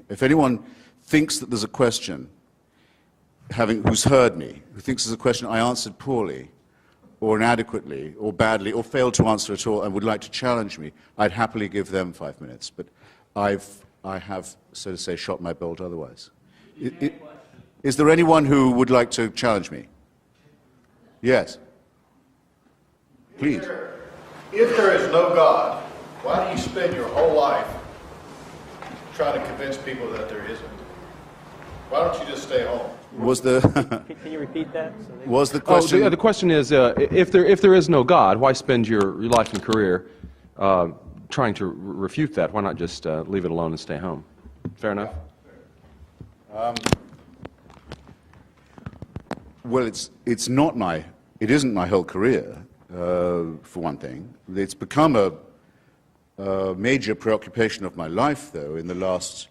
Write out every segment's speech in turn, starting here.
If anyone thinks that there's a question, who's heard me, who thinks there's a question I answered poorly, or inadequately, or badly, or failed to answer at all, and would like to challenge me, I'd happily give them 5 minutes. But I have, so to say, shot my bolt otherwise. Is there anyone who would like to challenge me? Yes. Please. If there is no God, why do you spend your whole life trying to convince people that there isn't? Why don't you just stay home? Can you repeat that? Was the question? The question is, if there is no God, why spend your life and career trying to refute that? Why not just leave it alone and stay home? Fair enough. Well, it isn't my whole career, for one thing. It's become a major preoccupation of my life, though, in the last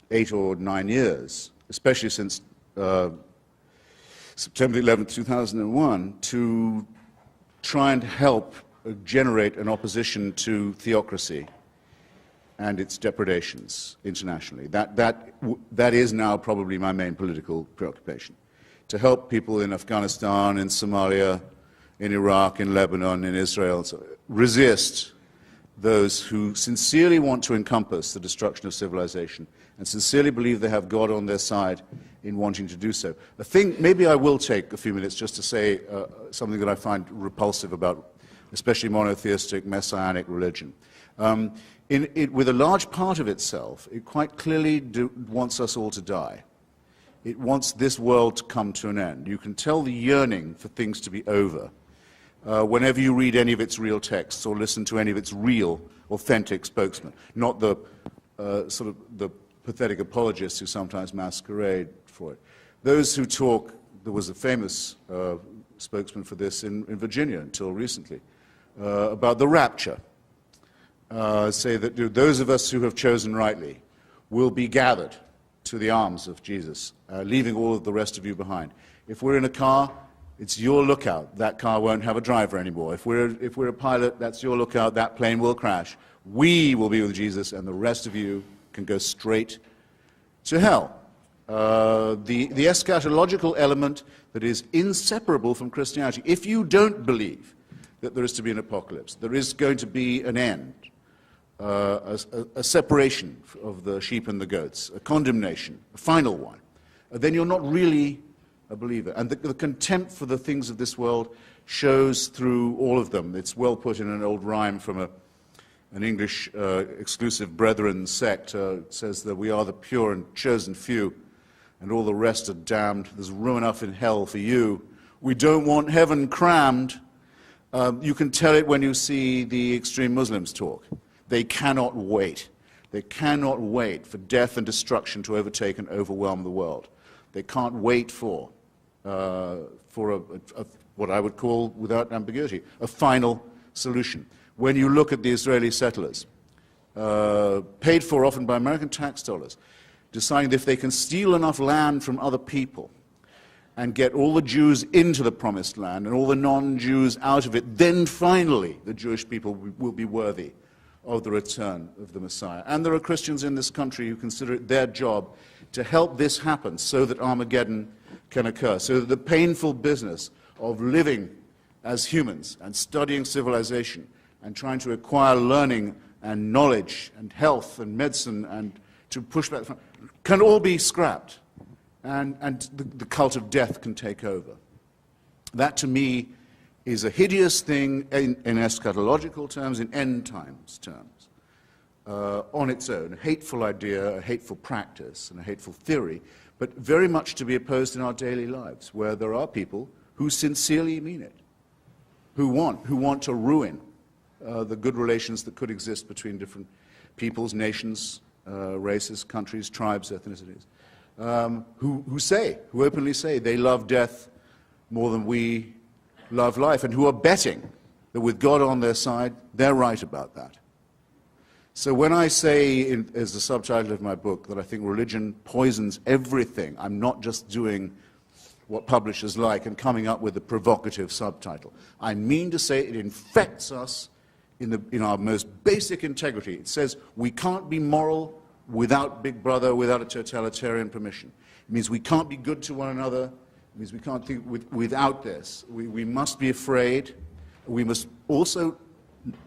8 or 9 years, especially since September 11th, 2001, to try and help generate an opposition to theocracy and its depredations internationally. That is now probably my main political preoccupation. To help people in Afghanistan, in Somalia, in Iraq, in Lebanon, in Israel, resist those who sincerely want to encompass the destruction of civilization and sincerely believe they have God on their side in wanting to do so. Maybe I will take a few minutes just to say something that I find repulsive about especially monotheistic, messianic religion. With a large part of itself, it quite clearly wants us all to die. It wants this world to come to an end. You can tell the yearning for things to be over whenever you read any of its real texts or listen to any of its real, authentic spokesmen, not the sort of the pathetic apologists who sometimes masquerade for it. Those who talk, there was a famous spokesman for this in Virginia until recently, about the rapture. Say that those of us who have chosen rightly will be gathered to the arms of Jesus, leaving all of the rest of you behind. If we're in a car, it's your lookout. That car won't have a driver anymore. If we're a pilot, that's your lookout. That plane will crash. We will be with Jesus, and the rest of you can go straight to hell. The eschatological element that is inseparable from Christianity. If you don't believe that there is to be an apocalypse, there is going to be an end, a separation of the sheep and the goats, a condemnation, a final one, then you're not really a believer. And the contempt for the things of this world shows through all of them. It's well put in an old rhyme from an English exclusive brethren sect. It says that we are the pure and chosen few, and all the rest are damned. There's room enough in hell for you. We don't want heaven crammed. You can tell it when you see the extreme Muslims talk. They cannot wait. They cannot wait for death and destruction to overtake and overwhelm the world. They can't wait for what I would call, without ambiguity, a final solution. When you look at the Israeli settlers, paid for often by American tax dollars, deciding that if they can steal enough land from other people and get all the Jews into the promised land and all the non-Jews out of it, then finally the Jewish people will be worthy of the return of the Messiah. And there are Christians in this country who consider it their job to help this happen so that Armageddon can occur, so that the painful business of living as humans and studying civilization and trying to acquire learning and knowledge and health and medicine and to push back can all be scrapped, and the cult of death can take over. That, to me, is a hideous thing in eschatological terms, in end times terms, on its own. A hateful idea, a hateful practice, and a hateful theory, but very much to be opposed in our daily lives, where there are people who sincerely mean it, who want to ruin the good relations that could exist between different peoples, nations, races, countries, tribes, ethnicities, who openly say they love death more than we love life, and who are betting that with God on their side, they're right about that. So when I say, as the subtitle of my book, that I think religion poisons everything, I'm not just doing what publishers like and coming up with a provocative subtitle. I mean to say it infects us in our most basic integrity. It says we can't be moral without Big Brother, without a totalitarian permission. It means we can't be good to one another. It means we can't think without this. We must be afraid. We must also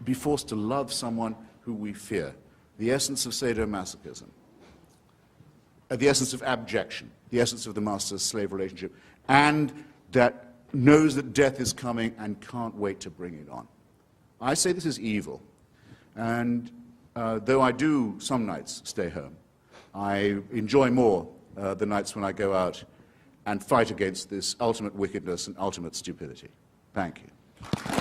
be forced to love someone who we fear. The essence of sadomasochism. The essence of abjection. The essence of the master-slave relationship. And that knows that death is coming and can't wait to bring it on. I say this is evil. And though I do some nights stay home, I enjoy more the nights when I go out and fight against this ultimate wickedness and ultimate stupidity. Thank you.